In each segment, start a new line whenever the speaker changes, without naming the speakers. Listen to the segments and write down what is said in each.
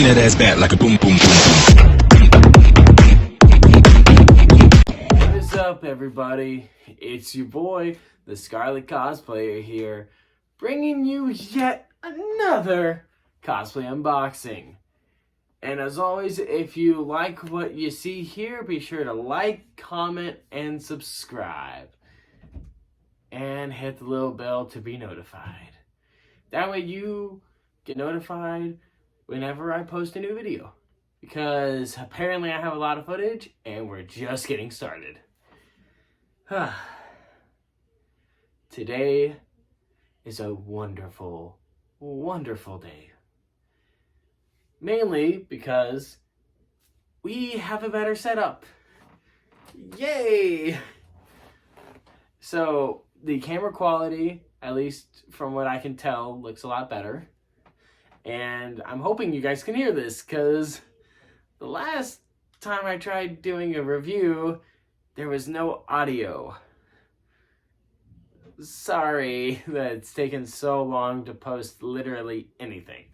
Bring that ass back like a boom, boom, boom, boom.
What is up, everybody? It's your boy, the Scarlet Cosplayer here, bringing you yet another cosplay unboxing. And as always, if you like what you see here, be sure to like, comment, and subscribe. And hit the little bell to be notified. That way you get notified whenever I post a new video. Because apparently I have a lot of footage, and we're just getting started. Today is a wonderful, wonderful day. Mainly because we have a better setup. Yay! So the camera quality, at least from what I can tell, looks a lot better. And I'm hoping you guys can hear this, because the last time I tried doing a review, there was no audio. Sorry that it's taken so long to post literally anything,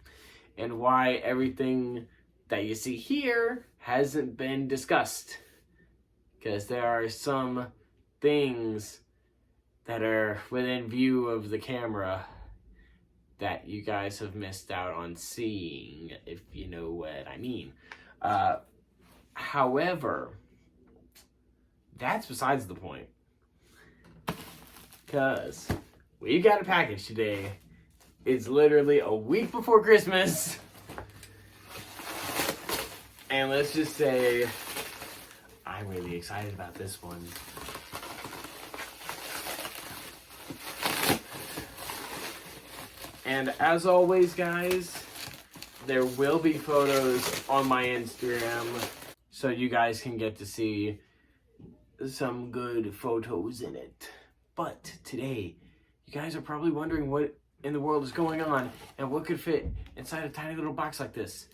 and why everything that you see here hasn't been discussed. Because there are some things that are within view of the camera that you guys have missed out on seeing, if you know what I mean. However, that's besides the point. Because we got a package today. It's literally a week before Christmas. And let's just say, I'm really excited about this one. And as always, guys, there will be photos on my Instagram, so you guys can get to see some good photos in it. But today, you guys are probably wondering what in the world is going on and what could fit inside a tiny little box like this.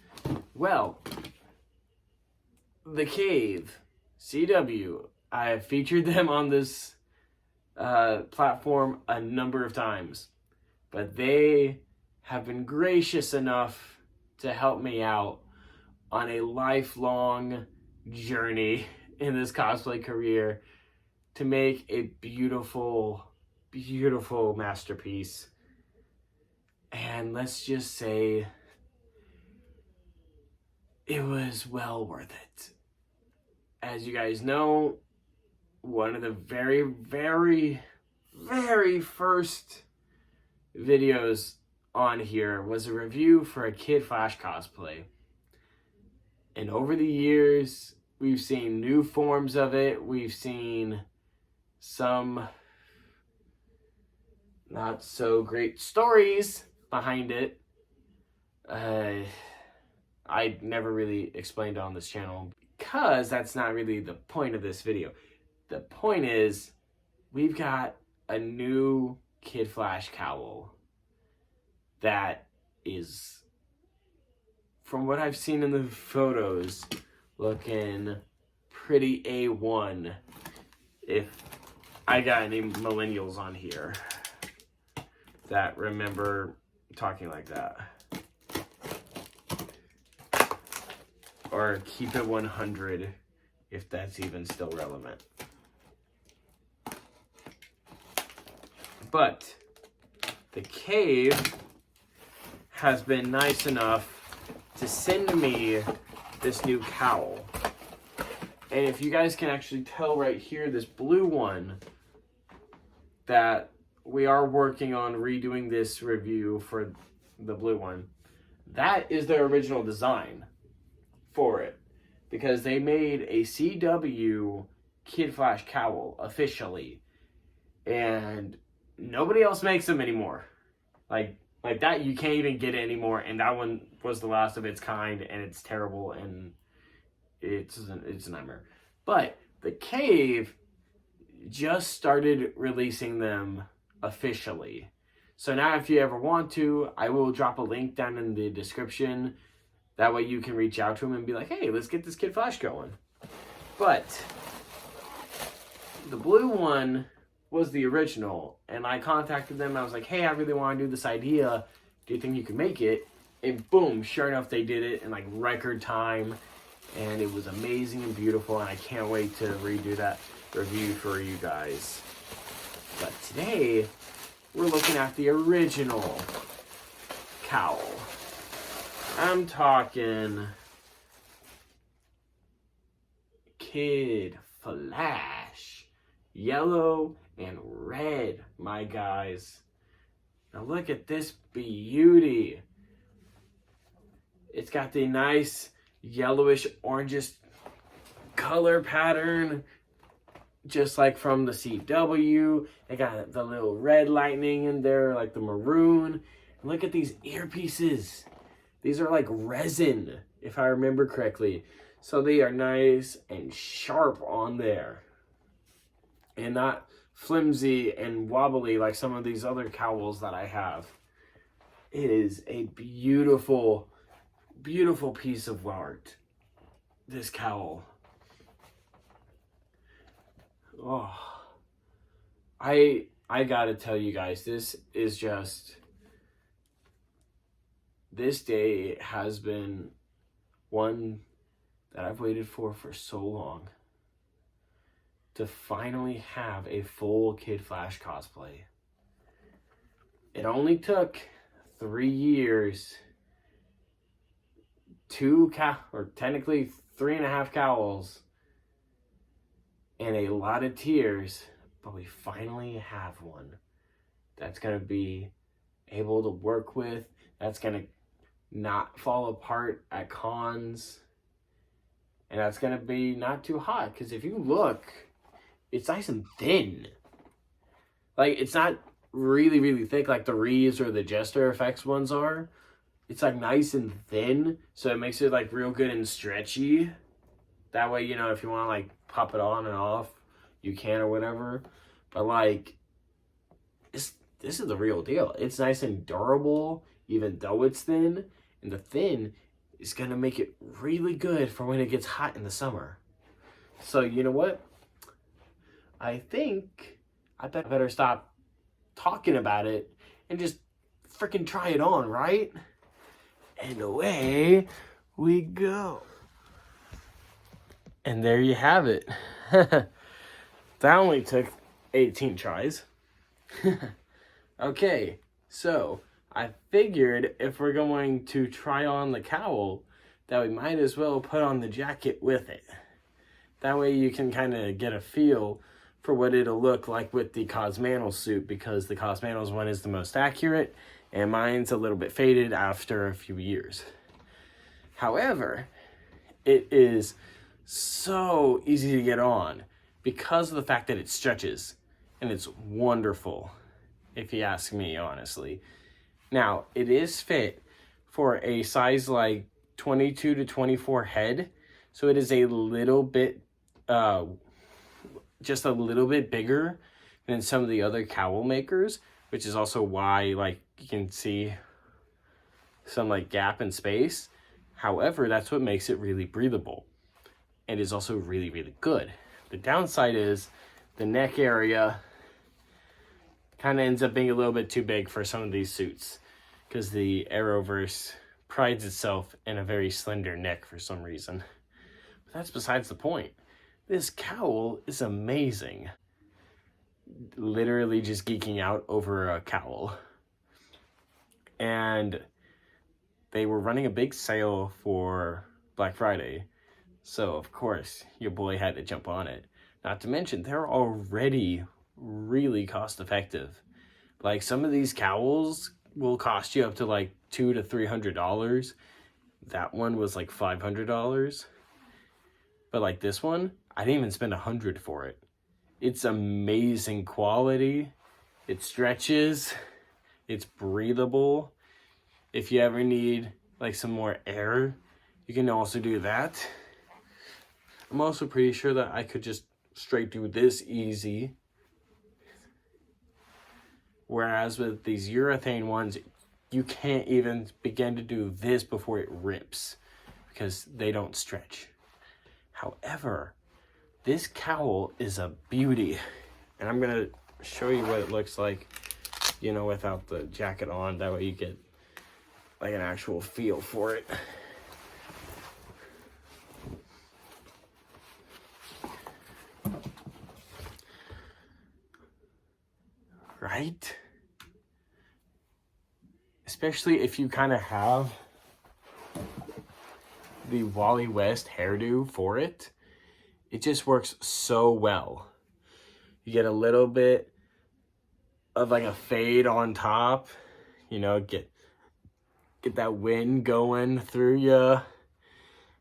Well, The Cave, CW, I have featured them on this platform a number of times. But they have been gracious enough to help me out on a lifelong journey in this cosplay career to make a beautiful, beautiful masterpiece. And let's just say it was well worth it. As you guys know, one of the very, very, very first videos on here was a review for a Kid Flash cosplay. And over the years, we've seen new forms of it. We've seen some not so great stories behind it. I never really explained on this channel because that's not really the point of this video. The point is, we've got a new Kid Flash Cowl that is, from what I've seen in the photos, looking pretty A1, if I got any millennials on here that remember talking like that. Or keep it 100 if that's even still relevant. But The Cave has been nice enough to send me this new cowl. And if you guys can actually tell right here, this blue one, that we are working on redoing this review for the blue one, that is their original design for it. Because they made a CW Kid Flash cowl officially. And nobody else makes them anymore. Like that, you can't even get it anymore, and that one was the last of its kind, and it's terrible, and it's a nightmare. But The Cave just started releasing them officially. So now if you ever want to, I will drop a link down in the description. That way you can reach out to them and be like, hey, let's get this Kid Flash going. But the blue one was the original, and I contacted them. I was like, hey, I really want to do this idea. Do you think you can make it? And boom, sure enough, they did it in like record time. And it was amazing and beautiful. And I can't wait to redo that review for you guys. But today, we're looking at the original Cowl. I'm talking Kid Flash. Yellow and red, my guys. Now look at this beauty. It's got the nice yellowish orangish color pattern, just like from the CW. It got the little red lightning in there, like the maroon. And look at these earpieces. These are like resin, if I remember correctly. So they are nice and sharp on there. And not flimsy and wobbly like some of these other cowls that I have. It is a beautiful, beautiful piece of art. This cowl. Oh, I gotta tell you guys, this day has been one that I've waited for so long. To finally have a full Kid Flash cosplay. It only took 3 years, technically 3.5 cowls, and a lot of tears, but we finally have one that's going to be able to work with, that's going to not fall apart at cons, and that's going to be not too hot, because if you look, it's nice and thin. Like, it's not really, really thick like the Reeves or the Jester Effects ones are. It's like nice and thin, so it makes it like real good and stretchy. That way, you know, if you want to like pop it on and off, you can or whatever. But like, this is the real deal. It's nice and durable, even though it's thin. And the thin is going to make it really good for when it gets hot in the summer. So, you know what? I think I better stop talking about it and just freaking try it on, right? And away we go. And there you have it. That only took 18 tries. Okay, so I figured if we're going to try on the cowl, that we might as well put on the jacket with it. That way you can kind of get a feel for what it'll look like with the Cosmantle suit, because the Cosmantles one is the most accurate, and mine's a little bit faded after a few years. However, it is so easy to get on because of the fact that it stretches, and it's wonderful, if you ask me, honestly. Now, it is fit for a size like 22 to 24 head, so it is a little bit, just a little bit bigger than some of the other cowl makers, which is also why, like, you can see some like gap in space. However, that's what makes it really breathable. And is also really, really good. The downside is the neck area kind of ends up being a little bit too big for some of these suits, because the Arrowverse prides itself in a very slender neck for some reason. But that's besides the point. This cowl is amazing. Literally just geeking out over a cowl. And they were running a big sale for Black Friday. So, of course, your boy had to jump on it. Not to mention, they're already really cost effective. Like, some of these cowls will cost you up to like $200 to $300. That one was like $500. But like this one, I didn't even spend $100 for it. It's amazing quality. It stretches. It's breathable. If you ever need like some more air, you can also do that. I'm also pretty sure that I could just straight do this easy. Whereas with these urethane ones, you can't even begin to do this before it rips because they don't stretch. However, this cowl is a beauty. And I'm going to show you what it looks like, you know, without the jacket on. That way you get like an actual feel for it. Right? Especially if you kind of have the Wally West hairdo for it. It just works so well. You get a little bit of like a fade on top, you know, get that wind going through you.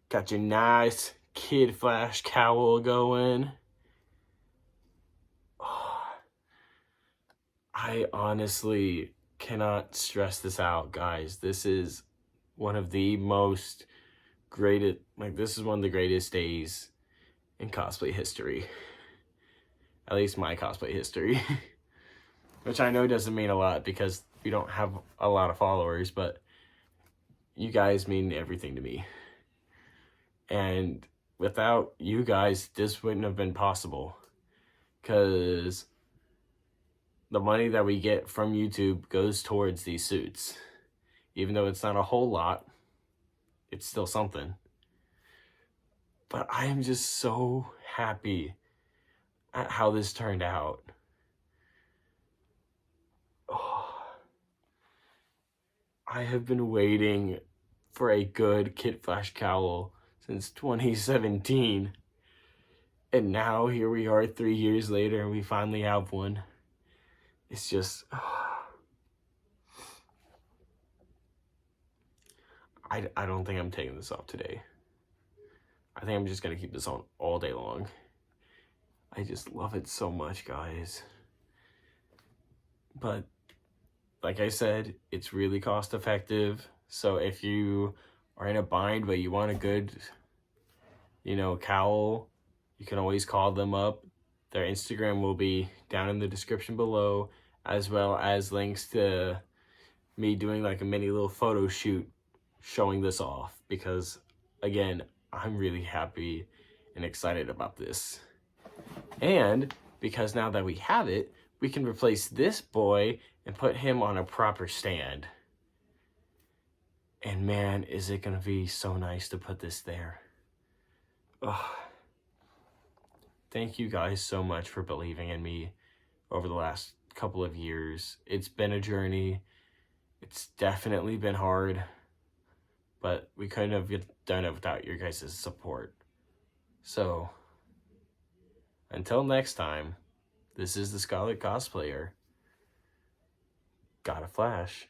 Got your nice Kid Flash cowl going. Oh, I honestly cannot stress this out, guys. This is one of the most greatest, like this is one of the greatest days in cosplay history. At least my cosplay history. Which I know doesn't mean a lot because we don't have a lot of followers, but you guys mean everything to me. And without you guys, this wouldn't have been possible. Because the money that we get from YouTube goes towards these suits. Even though it's not a whole lot, it's still something. But I am just so happy at how this turned out. Oh, I have been waiting for a good Kid Flash cowl since 2017. And now here we are 3 years later and we finally have one. It's just... I don't think I'm taking this off today. I think I'm just going to keep this on all day long. I just love it so much, guys. But like I said, it's really cost effective. So if you are in a bind but you want a good, you know, cowl, you can always call them up. Their Instagram will be down in the description below, as well as links to me doing like a mini little photo shoot showing this off, because again, I'm really happy and excited about this. And because now that we have it, we can replace this boy and put him on a proper stand. And man, is it gonna be so nice to put this there. Ugh. Thank you guys so much for believing in me over the last couple of years. It's been a journey. It's definitely been hard, but we couldn't have done it without your guys' support. So, until next time, this is the Scarlet Cosplayer. Got a Flash.